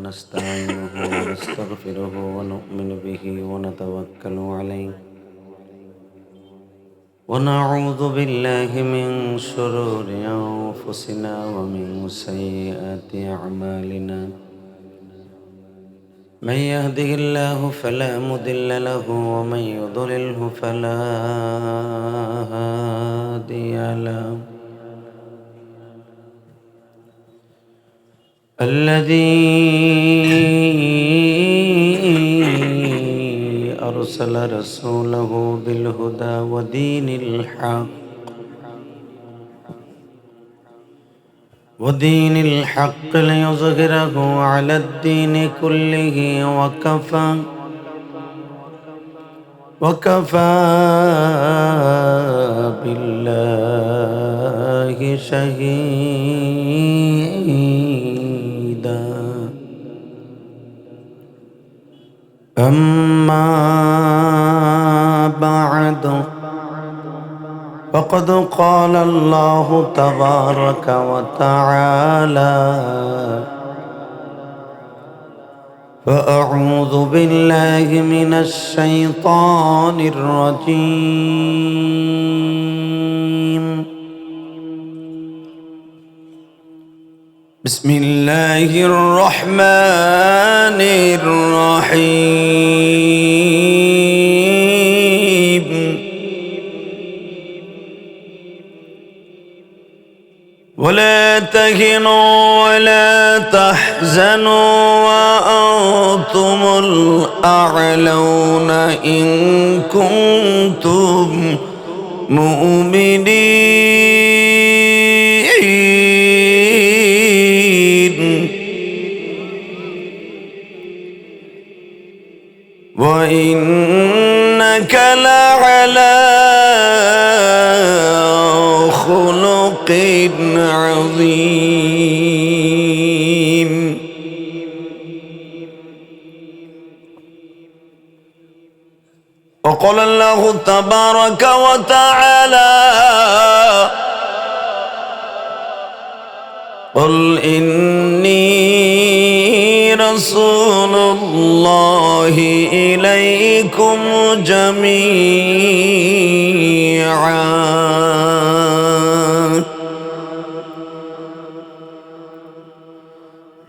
ونستعينه ونستغفره ونؤمن به ونتوكل عليه ونعوذ بالله من شرور أنفسنا ومن سيئات أعمالنا من يهده الله فلا مضل له ومن يضلله فلا هادي له الذي أرسل رسوله بالهدى ودين الحق ليظهره على الدين كله وكفى بالله شهيدا أما بعد فقد قال الله تبارك وتعالى فأعوذ بالله من الشيطان الرجيم بسم الله الرحمن الرحيم ولا تهنوا ولا تحزنوا وأنتم الأعلون إن كنتم مؤمنين وإنك لعلى خلق عظيم وقال الله تبارك وتعالى قل إني رسول الله إليكم جميعا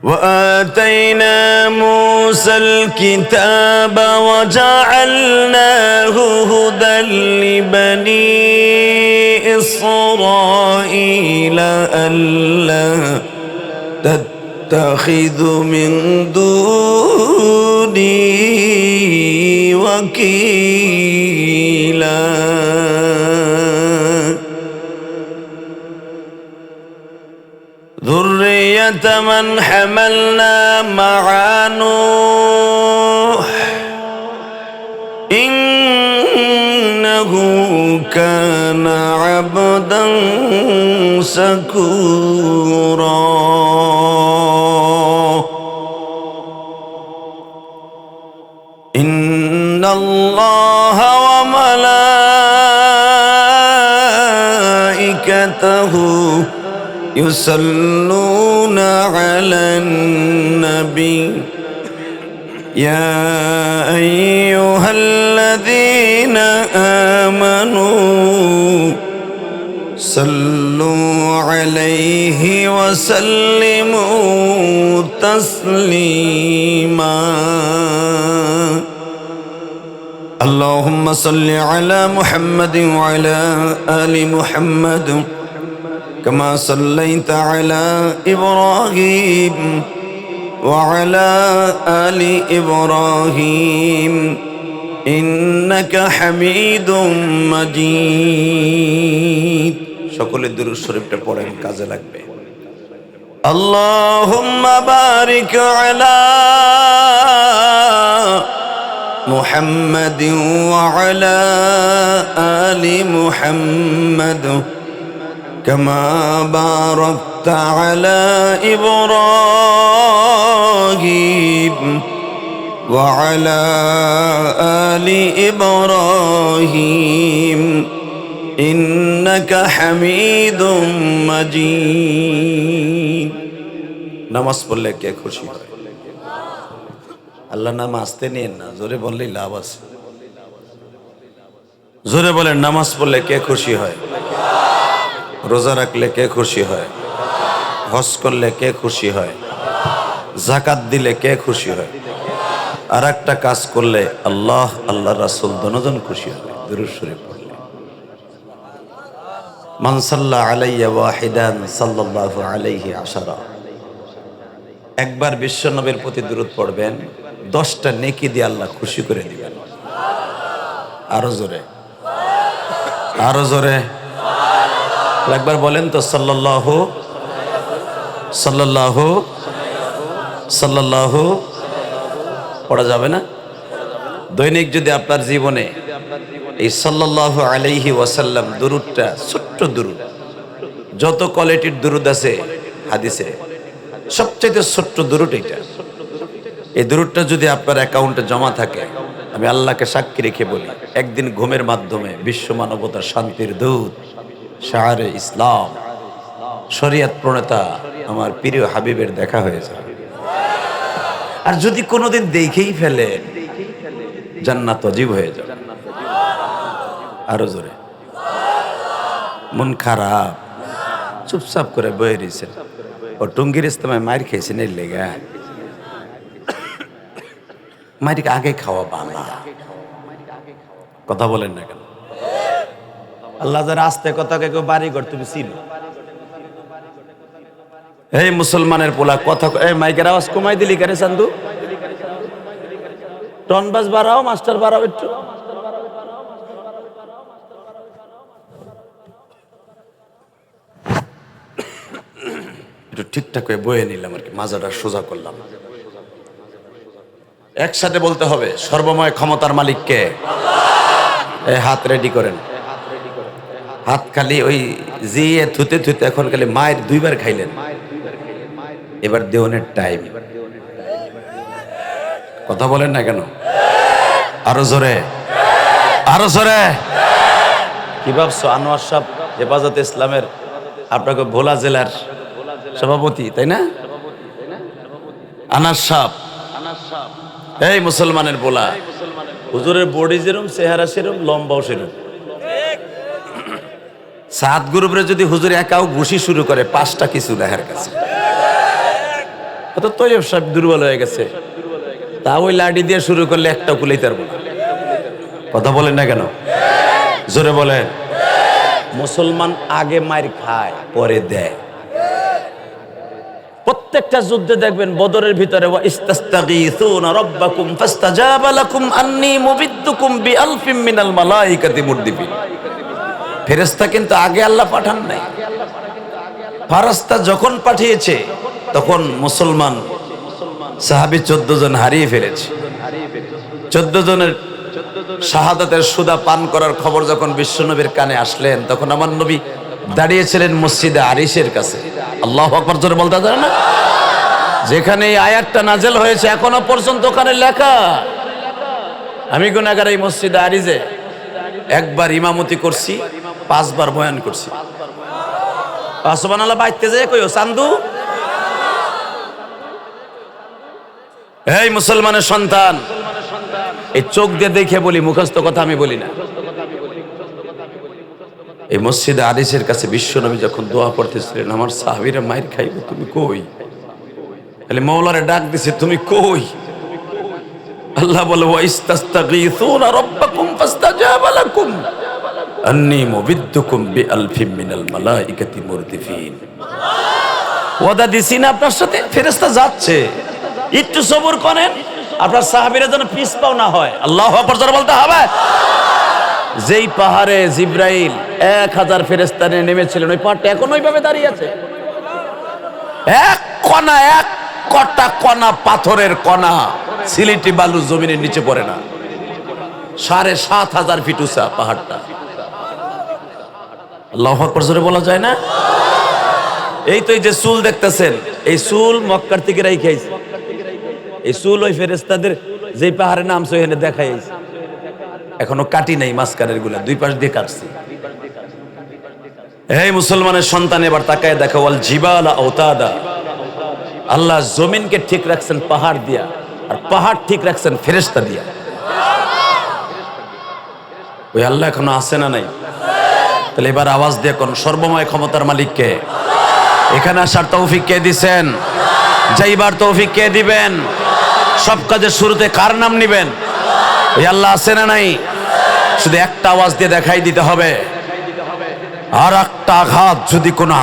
وآتينا موسى الكتاب وجعلناه هدى لبني إسرائيل ألا تتخذوا من دوني وكيلا ذرية من حملنا مع نوح إنه كان عبدا شكورا إن الله وملائكته يصلون على النبي يا أيها الذين آمنوا صلوا عليه وسلموا تسليما اللهم صل على محمد وعلى آل محمد كما صليت على إبراهيم وعلى آل إبراهيم إنك حميد مجيد সকলের দুরূদ শরীফটা পড়েন কাজে লাগবে اللهم بارك على محمد وعلى آل محمد كما باركت على إبراهيم وعلى آل إبراهيم إنك حميد مجيد নামাজ পড়লে কে খুশি হয় আল্লাহ নাম আসতে নিয়েন না, জোরে বললেই লাভ আছে। জোরে বলেন, নামাজ পড়লে কে খুশি হয়? রোজা রাখলে কে খুশি হয়? হজ করলে কে খুশি হয়? জাকাত দিলে কে খুশি হয়? আর একটা কাজ করলে আল্লাহ আল্লাহ রাসূল দুজন খুশি হয়, দুরূদ শরীফ পড়লে। মান সাল্লা আলাইয়া ওয়াহিদান সাল্লাল্লাহু আলাইহি আশারা, একবার বিশ্বনবীর প্রতি দুরূদ পড়বেন, 10টা নেকি দিয়ে আল্লাহ খুশি করে দিবেন। আরো জোরে, আরো জোরে একবার বলেন তো, সাল্লাল্লাহু সাল্লাল্লাহু সাল্লাল্লাহু পড়া যাবে না? দৈনিক যদি আপনার জীবনে এই সাল্লাল্লাহু আলাইহি ওয়াসাল্লাম দুরূদটা, ছোট্ট দুরূদ, যত কোয়ালিটির দুরূদ আছে হাদিসে সবচেয়ে ছোট্ট দুরূদ এটা, এই দুরূদটা যদি আপনার অ্যাকাউন্টে জমা থাকে, আমি আল্লাহকে সাক্ষী রেখে বলি, একদিন ঘুমের মাধ্যমে বিশ্ব মানবতার শান্তির দূত, শাহরে ইসলাম, শরিয়ত প্রণেতা আমার প্রিয় হাবিবের দেখা হয়ে যায়। আর যদি কোনোদিন দেখেই ফেলে, জান্নাত অজীব হয়ে যাবে। আরো জোরে, মন খারাপ, চুপচাপ করে বয়ে রয়েছেন, ও টঙ্গির ইস্তেমায় মায়ের খেয়েছেন, এর লেগা মায়েরকে আগে খাওয়া বালা, কথা বলেন না কেন? আল্লাহ যারা আস্তে কথা কেউ বাড়ি ঘর তুমি ছিল, এই মুসলমানের পোলা কথা, এই মাইকের আওয়াজ কমাই দিলি কেন চান্দু? টনবাস বাড়াও, মাস্টার বাড়াও একটু। একটু ঠিকঠাক হয়ে বয়ে নিলাম আর কি, মাজাটা সোজা করলাম। একসাথে বলতে হবে, সর্বময় ক্ষমতার মালিক কে? এই হাত রেডি করেন, হাত খালি ওই জিয়ে থুতে থুতে এখন খালি মায়ের 2বার খাইলেন, এবার দেওয়ানের টাইম। কথা বলেন না কেন? আরো জোরে, আরো জোরে। কি ভাবছো আনোয়ার সাহেব হেফাজতে ইসলামের আপনাকে ভোলা জেলার সভাপতি, তাই না? আনার সাহেব, এই মুসলমানের বলা, হুজুরের বডি যেরম, চেহারা সেরম, লম্বাও সেরম। 7 গ্রুপে যদি হুজুর একাও ঘুষি শুরু করে, 5টা কিছু দেখার কাছে। তৈয়ব সাহেব দুর্বল হয়ে গেছে, তা ওই লাঠি দিয়ে শুরু করলে একটা কুলাইতে পারবো না। কথা বলেন না কেন? জোরে বলেন। মুসলমান আগে মার খায়, পরে দেয়। প্রত্যেকটা যুদ্ধে দেখবেন বদরের ভিতরে, ওয়া ইস্তাস্তাগীসুনা রাব্বাকুম ফাস্তাজাবা লাকুম আন্নী মুবিদ্দুকুম বিআলফিম মিনাল মালাইকাতি মুরদিফিন। ফেরেশতা কিন্তু আগে আল্লাহ পাঠান নাই, ফেরেশতা যখন পাঠিয়েছে তখন মুসলমান সাহাবী 14 জন হারিয়ে ফেলেছে। 14 জনের শাহাদাতের সুদা পান করার খবর যখন বিশ্বনবীর কানে আসলেন, তখন আমার নবী দাঁড়িয়েছিলেন মসজিদে আরিশের কাছে। আল্লাহু আকবার জোরে বলতে জানেন না? যেখানে এই আয়াতটা নাজেল হয়েছে এখনো পর্যন্ত ওখানে লেখা। আমি গুনাহগার এই মসজিদে আরিজে একবার ইমামতি করছি, 5 বার বয়ান করছি। সুবহানাল্লাহ বাইতে যায় কইও চান্দু। এই মুসলমানের সন্তান, এই চোখ দিয়ে দেখে বলি, মুখস্থ কথা আমি বলি না। এই মসজিদে আরিশের কাছে বিশ্বনবী যখন দোয়া পড়তেছিলেন, আমার সাহাবীরা মাইর খাইব, তুমি কই? তাহলে মাওলারে ডাক দিছে, তুমি কই? আল্লাহ বলে, ওয়া ইস্তাস্তাগীসুনা রাব্বাকুম ফাস্তাজাবা লাকুম আন্নী মুবিদ্দুকুম বিআলফিম মিনাল মালাইকাতি মুরদিফিন। ওয়াদা দিছি না আপনার সাথে, ফেরেশতা যাচ্ছে, একটু সবর করেন, আপনার সাহাবীরা যেন পিছপাও না হয়। আল্লাহু আকবার জোরে বলতে হবে। যেই পাহাড়ে জিব্রাইল 1000 ফেরেশতা নিয়ে নেমেছিলেন, ওই পাহাড়টা এখন ওইভাবে দাঁড়িয়ে আছে। এক কণা, এক কটা কণা, পাথরের কণা, সিলেটি বালু জমিনের নিচে পড়ে না। 7500 ফিট উঁচা পাহাড়টা। আল্লাহু আকবার জোরে বলা যায় না? এই তো এই যে চুল দেখতেছেন, এই চুল মক্কার থেকে রাইখাইছে। এই চুল ওই ফেরেশতাদের যেই পাহাড়ে নামছে ওখানে দেখাইছে, এখনো কাটি নাই, মাঝখানের গুলা 2 পাশ দিয়ে কাটছি। এই মুসলমানের সন্তান, এবার তাকায় দেখো, ওয়াল জিবালা আওতাদা, আল্লাহ জমিনকে ঠিক রাখছেন পাহাড় দিয়া। আর পাহাড় ঠিক রাখছেন ফেরেশতা দিয়া। ওই আল্লাহ এখনো আছে না নাই? তাহলে এবার আওয়াজ দিয়ে কোন সর্বময় ক্ষমতার মালিককে? এখানে আসার তৌফিক কে দিছেন? যাইবার তৌফিক কে দিবেন? সব কাজের শুরুতে কার নাম নিবেন? ওই আল্লাহ আছে না নাই? শুধু একটা আওয়াজ দিয়ে দেখাই দিতে হবে। আর একটা আঘাত যদি কোনো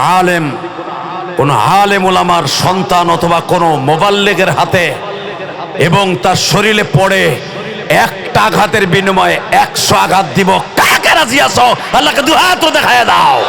আলেম ওলামার সন্তান অথবা কোনো মোবাল্লিগের হাতে এবং তার শরীরে পড়ে, একটা আঘাতের বিনিময়ে 100 আঘাত দিব। কাকে রাজি আছো? আল্লাহকে দু হাত দেখায় দাও।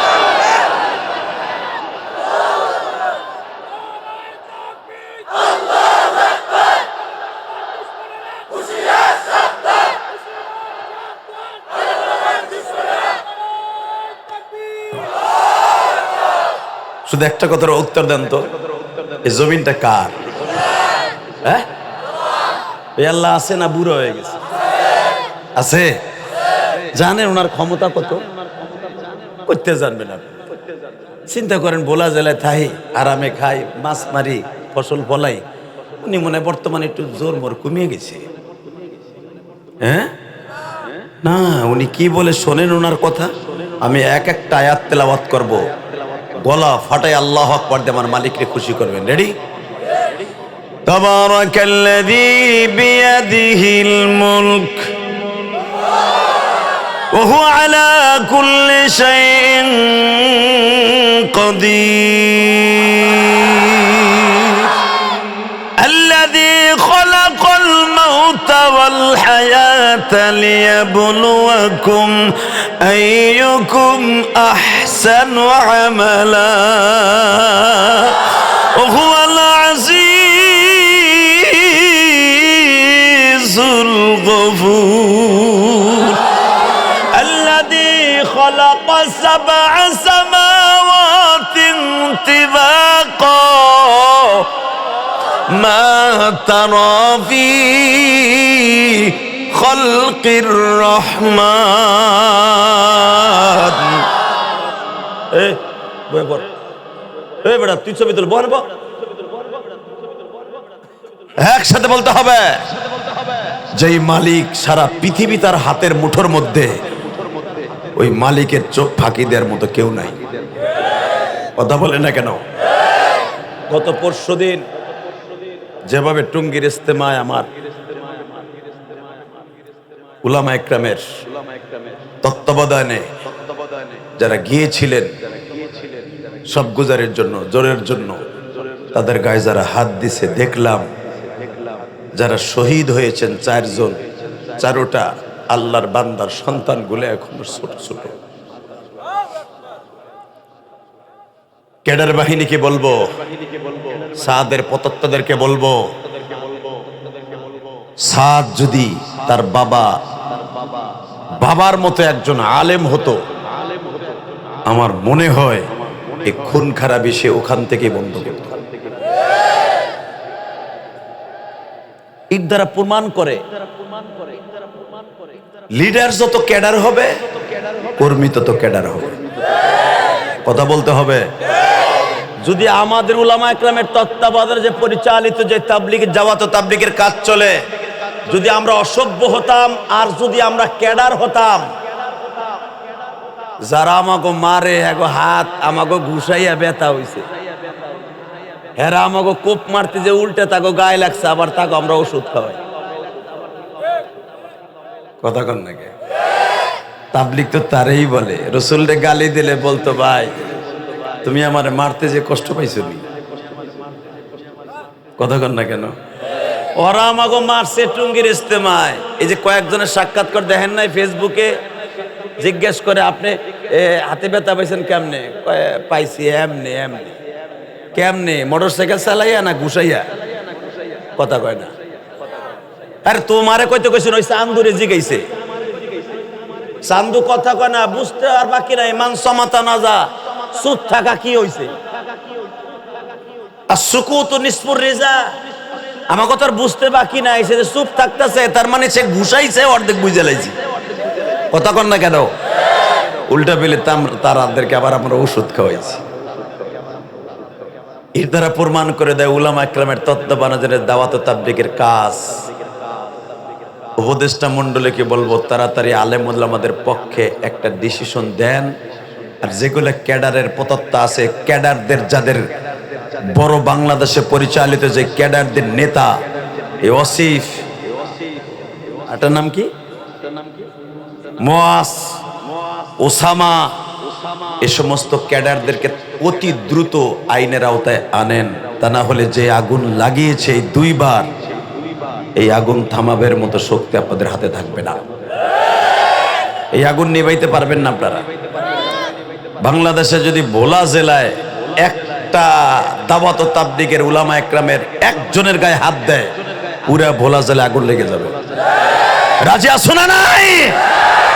শুধু একটা কথার উত্তর দেন তো, এই জমিনটা কার? হ্যাঁ, এই আল্লাহ আছে না বুড়ো হয়ে গেছে? আছে। জানেন ওনার ক্ষমতা কত? করতে জানবেন আপনি। চিন্তা করেন, বোলা জেলায় থাই, আরামে খাই, মাছ মারি, ফসল ফলাই। উনি মনে বর্তমানে একটু জোর মোর কমিয়ে গেছে। হ্যাঁ না, উনি কি বলে শোনেন ওনার কথা। আমি একটা আয়াত তেলাওয়াত করব, গলা ফাটাই আল্লাহু আকবার দিয়ে আমার মালিককে খুশি করবেন। রেডি? তাবারাকাল্লাযী বিয়াদিহিল মুলক ওয়া হুয়া আলা কুল্লি শাইইন কাদির আল্লাযী খালাকাল মাউতা ওয়াল হায়াতা লিয়াবলুয়াকুম আইয়ুকুম আহসানু আমালা ওয়া হুয়াল আজিজুল গফুর আল্লাযী খালাকা সাবআ সামাওয়াতিন তিবাকা মা তারা ফি খালকির রহমান। বেটা তুই ছবি তুল, বল। একসাথে বলতে হবে, যেই মালিক সারা পৃথিবী তার হাতের মুঠোর মধ্যে, ওই মালিকের চোখ ফাঁকি দেওয়ার মতো কেউ নাই। কথা বলে না কেন? গত পরশুদিন যেভাবে টুঙ্গির ইস্তেমায় আমার উলামা ইকরামের তত্ত্বাবধানে যারা গিয়েছিলেন সব গুজারের জন্য, জোরের জন্য, তাদের গায়ে যারা হাত দিছে দেখলাম, যারা শহীদ হয়েছেন 4 জন, 4টা আল্লাহর বান্দার সন্তানগুলো এখনো ছোট ছোট। ক্যাডার বাহিনীকে বলবো, সাদের পতত্বদেরকে বলবো, সাদ যদি তার বাবার মতো একজন আলেম হতো, আমার মনে হয় এই খুন খারাপি সে ওখান থেকে বন্ধ করত। এর দ্বারা প্রমাণ করে লিডার যত ক্যাডার হবে, কর্মী তত ক্যাডার হবে। কথা বলতে হবে। যদি আমাদের উলামা ইকরামের তত্ত্বাবধানে যে পরিচালিত যে তাবলীগের জাওয়াত ও তাবলীগের কাজ চলে, যদি আমরা অসভ্য হতাম আর যদি আমরা ক্যাডার হতাম, যারা আমাকে মারে এগো হাত আমাকে ঘুষাইয়া ব্যথা হইছে, এরা আমাকে কোপ মারতে যে উল্টে তাকে গায়ে লাগছে, আবার তাকে আমরা ওষুধ খাওয়াই। কথা কন নাকি? তাবলীগ তো তারেই বলে, রসুলরে গালি দিলে বলতো ভাই তুমি আমারে মারতে যে কষ্ট পাইছো নি। কথা কন না কেন? ওরা আমাকে মারছে টুঙ্গির ইস্তেমায়। এই যে কয়েকজনের সাক্ষাৎকার দেখেন নাই ফেসবুকে, জিজ্ঞেস করে আপনি হাতে ব্যথা পাইছেন কেমনে? পাইছি এমনি এমনি। কেমনে? মোটরসাইকেল চালাইয়া না ঘুষাইয়া? কথা কয় না। আরে তোমারে কইতে কইছেন ওই চান্দুরে জিগাইছে। চান্দু কথা কয় না, বুঝতে আর বাকি নাই। মান সমাতা না যা, চুপ থাকা কি হইছে? আর সুকুত নিসফুর রিজা, আমার কথা বুঝতে বাকি নাই। সে চুপ থাকতেছে, তার মানে সে ঘুষাইছে, অর্ধেক বুঝে লাইছি। কথা কন না কেন? উল্টা পেলে তারাদেরকে আবার আমরা ওষুধ খাওয়াইছি। এর দ্বারা প্রমাণ করে দেয় উলামা ইকরামের তত্ত্বাবধানের দাওয়াত ও তাবলীগের কাজ। উপদেষ্টা মণ্ডলীকে বলবো তাড়াতাড়ি আলেম উলামাদের পক্ষে একটা ডিসিশন দেন, আর যেগুলো ক্যাডারের প্রতত্ত্ব আছে, ক্যাডারদের যাদের বড় বাংলাদেশে পরিচালিত যে ক্যাডারদের নেতা এই ওসিফ, এটার নাম কি, মুয়াজ, ওসামা, এ সমস্ত ক্যাডারদেরকে অতি দ্রুত আইনের আওতায় আনেন। তা না হলে যে আগুন লাগিয়েছে এই দুইবার, এই আগুন থামাবের মতো শক্তি আপনাদের হাতে থাকবে না। এই আগুন নিভাইতে পারবেন না আপনারা। বাংলাদেশে যদি ভোলা জেলায় একটা দাওয়াত ও তাবলীগের উলামা ইকরামের একজনের গায়ে হাত দেয়, পুরা ভোলা জেলায় আগুন লেগে যাবে। রাজি আছো না নাই?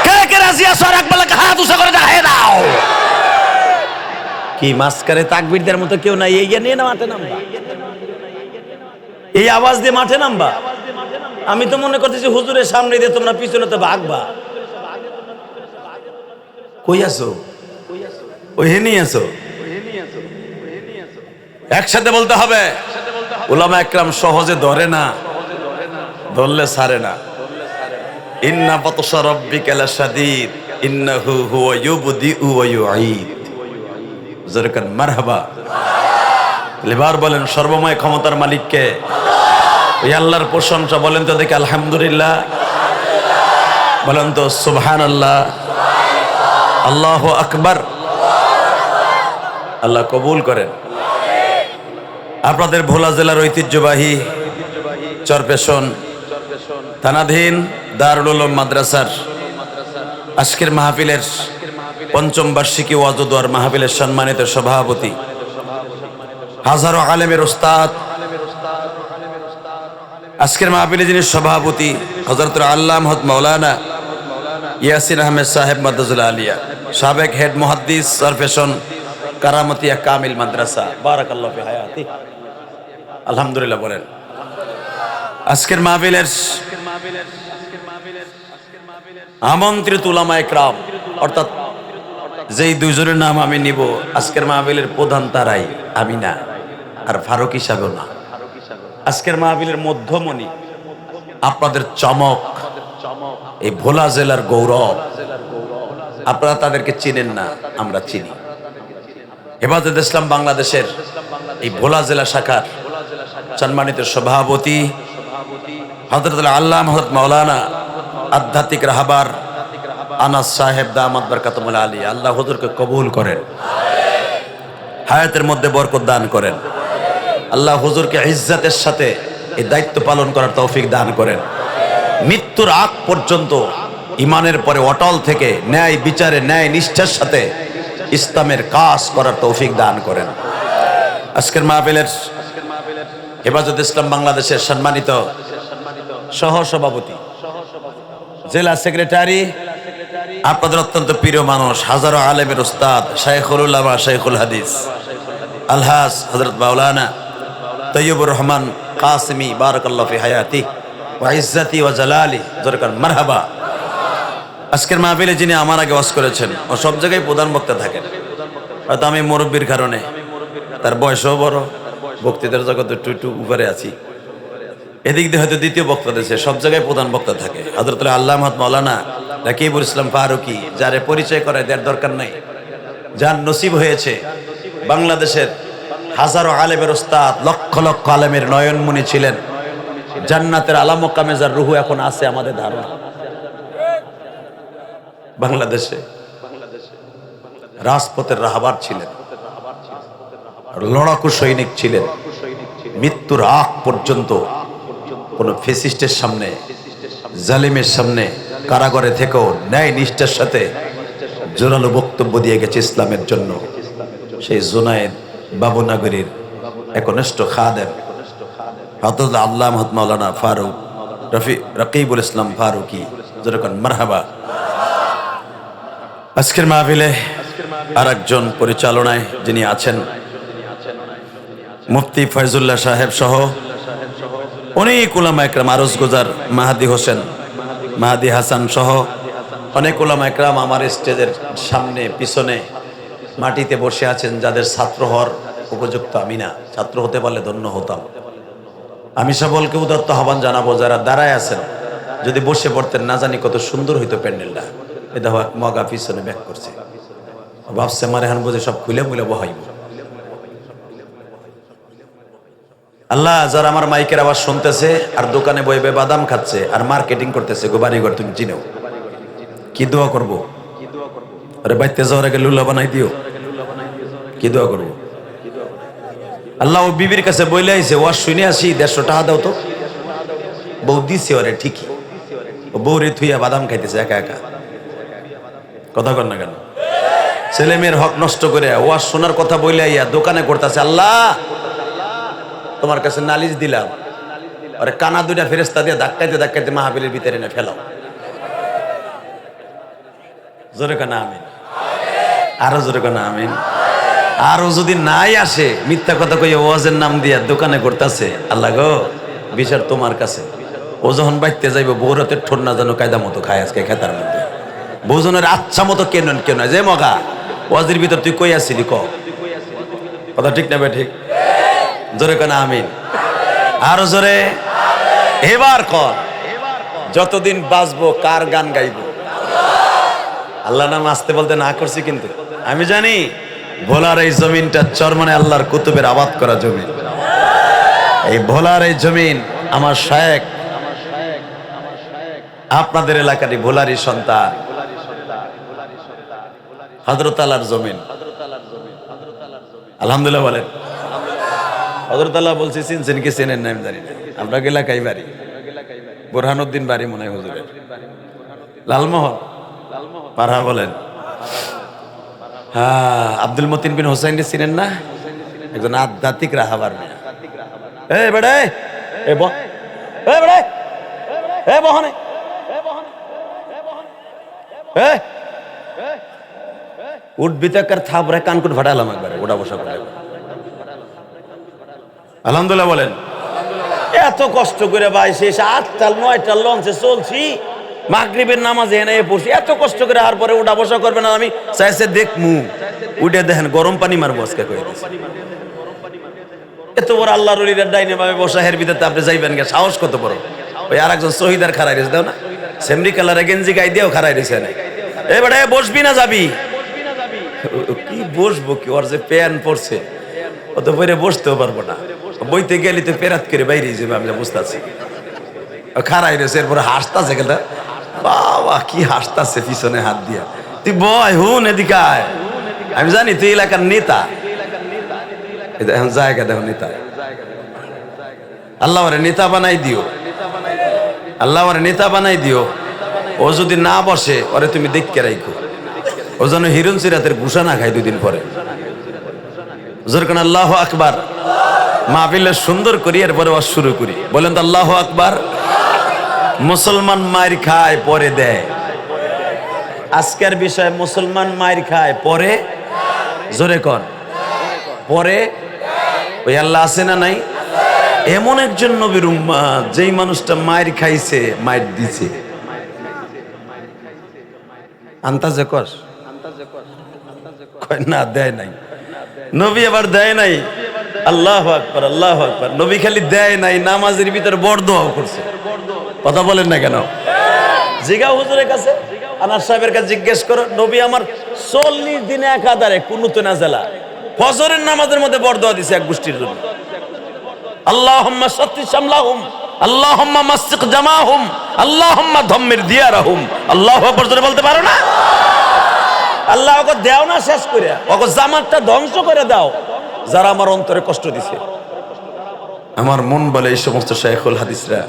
কে কে রাজি আছো? আর একবার হাত উঁচা করে দেখায় দাও। কি মাঝখানে তাকবীর দেওয়ার মতো কেউ নাই? এই নিয়ে না মাঠে নামবা, এই আওয়াজ দিয়ে মাঠে নামবা। আমি তো মনে করতেছি হুজুরের সামনে দিয়ে তোমরা পিছনে তো ভাগবা। কই আছো? ওই হেনি আছো? একসাথে বলতে হবে। উলামা ইকরাম সহজে ধরে না, ধরলে ছাড়ে না। ইন্না বাতশা রাব্বিকা লাশাদীদ ইন্নাহু হুয়া ইউবদিউ ওয়া ইউঈদ। জোরকান মারহাবা। এবার বলেন সর্বময় ক্ষমতার মালিককে। ওই আল্লাহর প্রশংসা বলেন তো দেখি আলহামদুলিল্লাহ, বলেন তো সুবহানাল্লাহ, আল্লাহু আকবার। আল্লাহ কবুল করেন। আপনাদের ভোলা জেলার ঐতিহ্যবাহী চরপেশন থানাধীন দারুল উলুম মাদ্রাসার আজকের মাহফিলের পঞ্চম বার্ষিকী ওয়াজ ও দোয়ার মাহফিলের সম্মানিত সভাপতি, হাজারো আলেমের উস্তাদ, আজকের মাহফিলে যিনি সভাপতি হযরতুল আল্লামা মাওলানা ইয়াসিন আহমেদ সাহেব মাদ্রাজুল আলিয়া, সাবেক হেড মুহাদ্দিস চরপেশন কারামতিয়া কামিল মাদ্রাসা, বারাকাল্লাহু ফি হায়াতি। আলহামদুলিল্লাহ বলেন। আজকের মাহফিলের আমন্ত্রিত উলামা ইকরাম, অর্থাৎ যেই দুইজনের নাম আমি নিব, আজকের মাহফিলের প্রধান তারাই, আমি না, আর ফারুক হিসাবেও না। আজকের মাহফিলের মধ্যমণি, আপনাদের চমক, এই ভোলা জেলার গৌরব। আপনারা তাদেরকে চিনেন না, আমরা চিনি। হেফাজত ইসলাম বাংলাদেশের এই ভোলা জেলা শাখার সম্মানিত সভাপতি হযরতুল আল্লামা মাওলানা আধ্যাত্মিক রাহবার আনাস সাহেব দামাত বরকাতুল আলী, আল্লাহ হুজুরকে কবুল করেন, হায়াতের মধ্যে বরকত দান করেন। আল্লাহ হুজুরকে ইজ্জতের সাথে এই দায়িত্ব পালন করার তৌফিক দান করেন। মৃত্যুর আগ পর্যন্ত ইমানের পরে অটল থেকে ন্যায় বিচারে ন্যায় নিষ্ঠার সাথে ইসলামের কাজ করার তৌফিক দান করেন। আজকের মাহফিলের হেফাজত ইসলাম বাংলাদেশের সম্মানিত সহ সভাপতি, জেলা সেক্রেটারি, আপনাদের অত্যন্ত প্রিয় মানুষ, হাজারো আলেমের উস্তাদ, শাইখুল উলামা, শাইখুল হাদিস আলহাজ হযরত মাওলানা তৈয়বুর রহমান কাসিমি, বারাকাল্লাহু ফি হায়াতি ওয়া ইজ্জতি ওয়া জালালি। জোরকার মারহাবা। আজকের মাহফিলে যিনি আমার আগে ওয়াজ করেছেন, ও সব জায়গায় প্রধান বক্তা থাকেন। হয়তো আমি মুরব্বীর কারণে, তার বয়সও বড়, বক্তৃতার জগতে একটু উপরে আছি, এদিক দিয়ে হয়তো দ্বিতীয় বক্তা দিয়েছে, সব জায়গায় প্রধান বক্তা থাকে। হযরতুল আল্লামা মাওলানা রাকিবুল ইসলাম ফারুকী, যারে পরিচয় করায় দেওয়ার দরকার নাই, যার নসিব হয়েছে বাংলাদেশের হাজারো আলেমের উস্তাদ, লক্ষ লক্ষ আলেমের নয়নমণি ছিলেন, জান্নাতের আলা মাকামে যার রুহু এখন আছে আমাদের ধারণা। বাংলাদেশে রাজপথের রাহবার ছিলেন, লড়াকু সৈনিক ছিলেন। মৃত্যুর আগ পর্যন্ত কোন ফেসিস্টের সামনে, জালিমের সামনে কারাগারে থেকেও ন্যায় নিষ্ঠার সাথে জোরালো বক্তব্য দিয়ে গেছে ইসলামের জন্য। সেই জুনায়েদ বাবুনগরীর একনিষ্ঠ খাদেম হযরত আল্লামা মাওলানা ফারুক রাকিবুল ইসলাম ফারুকী, যেরকম মারহাবা। আজকের মাহফিলে আর একজন পরিচালনায় যিনি আছেন, মুফতি ফয়জুল্লাহ সাহেব সহ অনেক উলামা ইকরাম, আরজ গুজার মাহাদি হোসেন, মাহাদি হাসান সহ অনেক উলামা ইকরাম আমার স্টেজের সামনে পিছনে মাটিতে বসে আছেন, যাদের ছাত্র হওয়ার উপযুক্ত আমি না, ছাত্র হতে পারলে ধন্য হতাম। আমি সকলকে উদাত্ত আহ্বান জানাবো, যারা দাঁড়ায় আছেন যদি বসে পড়তেন না জানি কত সুন্দর হইতো প্যান্ডেলটা। এ দেখো মগা পিছনে ব্যাক করছে, ভাবছে মারে হান বোঝে সব খুলে মুলে বহাইব। আল্লাহ, যারা আমার মাইকের আওয়াজ শুনতেছে আর দোকানে বইবে বাদাম খাচ্ছে আর মার্কেটিং করতেছে গো বাড়িঘর তুমি চিনো, কি দোয়া করবো? আরে বাইতে যাওয়ার আগে লুলা বানাই দিও, কি দোয়া করবো? আল্লাহ ও বিবির কাছে বইলে আইছে, ওয়াজ শুনে আসি 150 টাকা দাও তো। বউ দিছে ওরে ঠিকই, ও বউরে থুইয়া বাদাম খাইতেছে একা একা। কথা কর না কেন? ছেলে মেয়ের হক নষ্ট করে ওয়াজ শোনার কথা বইলে আইয়া দোকানে করতেছে। আল্লাহ তোমার কাছে নালিশ দিলাম, আরে কানা দুইটা ফেরেশতা দিয়ে ধাক্কাইতে ধাক্কাইতে মাহফিলের ভিতরে এনে ফেলাও। জোরে কানা আমিন, আরো জোরে কানা আমিন। আরো যদি নাই আসে মিথ্যা কথা কইয়া ওয়াজের নাম দিয়া দোকানে করতেছে, আল্লাহ গো বিচার তোমার কাছে। ও যখন বাইতে যাইবে বউরাতে ঠোর না যেন কায়দা মতো খায় আজকে খেতার মধ্যে। বউজনের আচ্ছা মতো কেন কেন যে মগা ওয়াজের ভিতর তুই কই আসছিলি ক, কথা ঠিক না বে ঠিক? জোরে কানা আমিন, আরো জোরে। এবার কর, যতদিন বাঁচবো কার গান গাইবো? আল্লাহ নাম আসতে বলতে না করছি, কিন্তু আমি জানি ভোলার এই জমিনটা চরমনে আল্লাহর কুতুবের আবাদ করা জমিন। এই ভোলার এই জমিন আমার শায়েখ, আপনাদের এলাকারই ভোলারই সন্তান, হযরত আল্লাহর জমিন। আলহামদুলিল্লাহ বলেন। হযরত আল্লাহ বলছি চিনছেন কি চেনেন না আমি জানি না, আপনাকে এলাকায় বাড়ি, বোরহানুদ্দিন বাড়ি মনে হয় হুজুরের, লালমোহন পাড়া বলেন। হ্যাঁ, আব্দুল মতিন বিন হোসেন চিনেন না? একজন আধ্যাত্মিক রাহাবার মেয়ে। এই বেড়ে এ বহ, এই বেড়ে এ বহনে, উঠবি তো কার থাপড়ে কানকুট ফাটালাম একবারে ওটা বসা করে। আলহামদুলিল্লাহ বলেন। এত কষ্ট করে ভাই শেষ 8টা 9টা লঞ্চে চলছি, মাগরিবের নামাজে এনে পড়ছি, এত কষ্ট করে আর পরে উঠা বসা করবে না। আমি চাইছে দেখমু, উঠে দেখেন গরম পানি মারবো আজকে কয়ে দিছি। এত বড় আল্লাহর ওলিদের ডাইনে ভাবে বসা হের ভিতরে আপনি যাইবেন গে, সাহস কত বড়? ওই আর একজন শহীদার খাড়াই রয়েছে, দাও না সেমরি কালারে গেঞ্জি গাই দিয়েও খাড়াই রয়েছে না। এবারে বসবি না যাবি? কি বসবো কি, ওর যে প্যান পড়ছে ও তো বইরে বসতেও পারবো না, বইতে গেলি তো পেরাত করে বাইরে যাবে। আমি বুঝতে আছি খাড়াই রয়েছে, এরপরে হাসতাছে গেলে বাবা কি হাসতাছে পিছনে হাত দিয়া। তুই বয় হুন এদিকে আয়, আমি জানি তুই এলাকার নেতা। এখন জায়গা দেখো নেতা, আল্লাহ ওরে নেতা বানাই দিও, আল্লাহ ওরে নেতা বানাই দিও। ও যদি না বসে ওরে তুমি দেখকে রাখো, ও যেন হিরণ সিরাতের ঘুষা না খায় 2 দিন পরে। জোরকান আল্লাহু আকবার। মাহফিলে সুন্দর করি এরপরে ওয়াজ শুরু করি, বলেন তো আল্লাহু আকবার। মুসলমান মায়ের খায় পরে দেয়, আজকের বিষয় মুসলমান মায়ের খায় পরে, জোরে কর পরে। ওই আল্লাহ আছে না নাই? এমন একজন নবীর উম্মত যেই মানুষটা মায়ের খাইছে, মায়ের দিছে। আন্তাজে কর কয় না দেয় নাই, নবী আবার দেয় নাই। আল্লাহু আকবার, আল্লাহু আকবার। নবী খালি দেয় নাই, নামাজের ভিতরে বড় দোয়া করছে। কথা বলেন না কেন? জিগাও হুজুরের কাছে, আনাস সাহেবের কাছে জিজ্ঞেস করো, নবী আমার 40 দিনে একাধারে কুনুত নাযিলা ফজরের নামাজের মধ্যে বড় দোয়া দিছে এক গোষ্ঠীর জন্য। আল্লাহুম্মা সাত্তি শামলাহুম, আল্লাহুম্মা মাসসিক জামাহুম, আল্লাহুম্মা দাম্মির দিয়ারাহুম। আল্লাহু আকবার জোরে বলতে পারো না? আল্লাহ ওকে দাও না শেষ করে, ওকে জামাতটা ধ্বংস করে দাও যারা আমার অন্তরে কষ্ট দিছে। আমার মন বলে এই সমস্ত শাইখুল হাদিসরা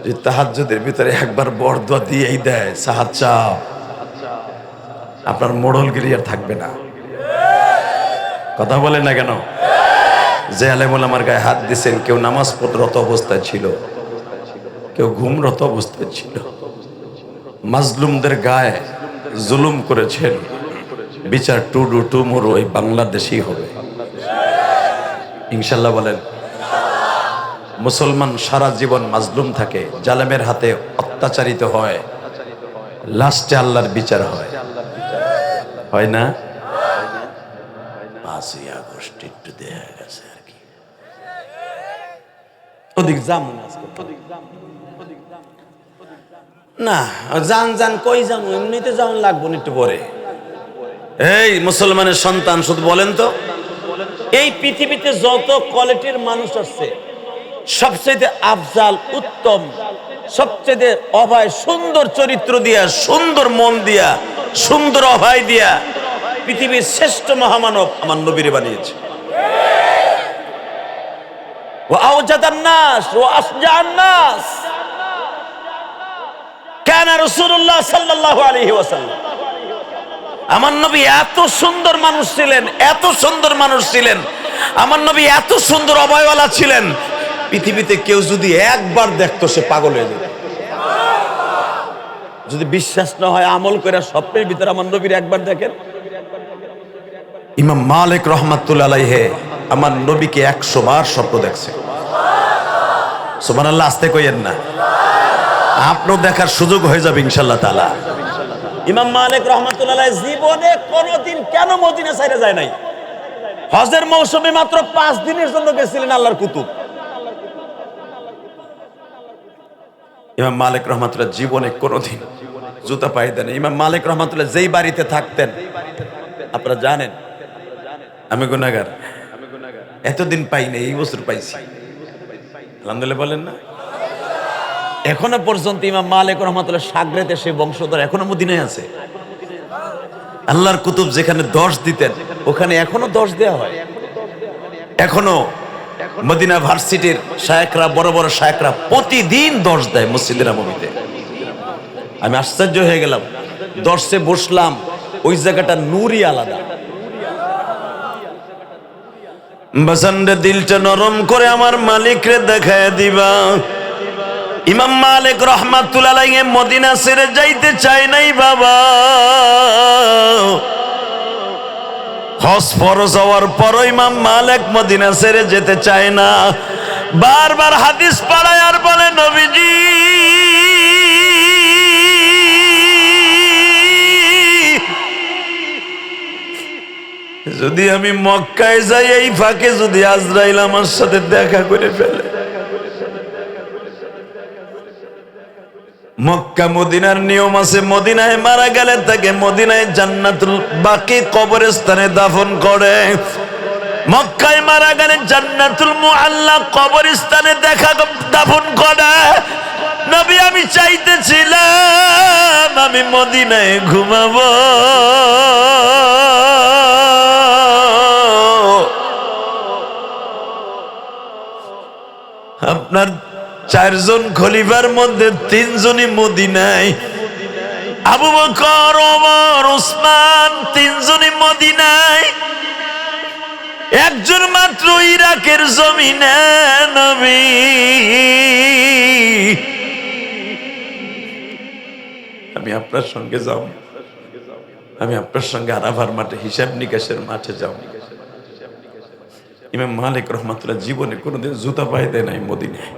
যে তাহাজ্জুদের ভিতরে একবার বড় দোয়া দিয়েই দেয়, সাহায্য চাও, আপনার মোড়লগিরি আর থাকবে না। কথা বলেন না কেন? যে আলেমুল আমার গায়ে হাত দিয়েছেন, কেউ নামাজ পড়রত অবস্থায় ছিল, কেউ ঘুমরত অবস্থায় ছিল, মাজলুমদের গায়ে জুলুম করেছেন। বিচার টুডু টুমুর ওই বাংলাদেশেই হবে ইনশাল্লাহ বলেন। মুসলমান সারা জীবন মাজলুম থাকে, জালেমের হাতে অত্যাচারিত হয়, লাস্টে আল্লাহর বিচার হয়, হয় না? 5ই আগস্ট একটু দেখা গেছে আর কি, ওদিক যাম না, যান যান কই যাবো, এমনিতে যাওয়ান লাগবো না একটু পরে। এই মুসলমানের সন্তান, শুধু বলেন তো, এই পৃথিবীতে যত কোয়ালিটির মানুষ আছে, সবচেয়ে আফজাল, উত্তম, সবচেয়ে অভয়, সুন্দর চরিত্র দিয়া, সুন্দর মন দিয়া, সুন্দর অভয় দিয়া পৃথিবীর শ্রেষ্ঠ মহামানব আমার নবীরে বানিয়েছে। ওয়া আওজাদান নাস ওয়া আসজাআন নাস কানা রাসূলুল্লাহ সাল্লাল্লাহু আলাইহি ওয়াসাল্লাম। আমার নবী এত সুন্দর মানুষ ছিলেন, এত সুন্দর মানুষ ছিলেন, আমার নবী এত সুন্দর অভয়ওয়ালা ছিলেন, পৃথিবীতে কেউ যদি একবার দেখতো সে পাগল হয়ে যেত। যদি বিশ্বাস না হয় আমল করে স্বপ্নের ভিতরে আমার নবীর একবার দেখেন। ইমাম মালিক রহমাতুল্লাহ আলাইহি আমার নবীকে 100 বার স্বপ্ন দেখছে। সুবহানাল্লাহ, আস্তে কইেন না, আপনিও দেখার সুযোগ হয়ে যাবে ইনশাআল্লাহ তাআলা। ইমাম মালিক রহমাতুল্লাহ আলাইহি জীবনে কোনোদিন কেন মদিনা ছেড়ে যায় নাই। হজের মৌসুমে মাত্র 5 দিনের জন্য গেছিলেন আল্লাহর কুতুব। ইমাম মালিক রহমাতুল্লাহ জীবনে কোনোদিন জুতা পায়ে দেন। ইমাম মালিক রহমাতুল্লাহ যেই বাড়িতে থাকতেন, আপনারা জানেন আমি গুনাহগার, এতদিন পাইনি, এই বছর পাইছি, আলহামদুলিল্লাহ বলেন না। এখনো পর্যন্ত ইমাম মালিক রহমাতুল্লাহ সাগরেতে সে বংশধর এখনো মদিনায় আছে। আল্লাহর কুতুব যেখানে 10 দিতেন ওখানে এখনো 10 দেওয়া হয়। এখনো মদিনা ভার্সিটির শায়েখরা, বড় বড় শায়েখরা প্রতিদিন 10 দেয় মসজিদে নববীতে। আমি আশ্চর্য হয়ে গেলাম, 10 বসলাম, ওই জায়গাটা নূরই আলাদা। বাসানরে দিলটা নরম করে আমার মালিকরে দেখায় দিবা। ইমাম মালিক রহমাতুল্লাহ আলাইহি মদিনা ছেড়ে যাইতে চায় নাই বাবা। হজ ফরজ হওয়ার পর ইমাম মালিক মদিনা ছেড়ে যেতে চায় না। বারবার হাদিস পড়ায় আর বলে, নবীজি যদি আমি মক্কায় যাই, এই ফাঁকে যদি আজরাইল আমার সাথে দেখা করে ফেলে। মক্কা মদিনার নিয়ম আছে, মদিনায় মারা গেলে তাকে মদিনায় জান্নাতুল বাকি কবরস্থানে দাফন করে। মক্কায় মারা গেলে জান্নাতুল মুআল্লা কবরস্থানে দাফন করে। নবী আমি চাইতেছিলাম আমি মদিনায় ঘুমাবো, আপনার 4 জন খলিফার মধ্যে 3 জনই মদিনায়, আবু বকর, ওমর, উসমান 3 জনই মদিনায়, একজন মাত্র ইরাকের জমিনে। নবী আমি আপনার সঙ্গে যাও, আমি আপনার সঙ্গে আরাফার মাঠে হিসাব নিকাশের মাঠে যাও। ইমাম মালিক রহমাতুল্লাহ জীবনে কোনোদিন জুতা পায়ে দেয় নাই মদিনায়।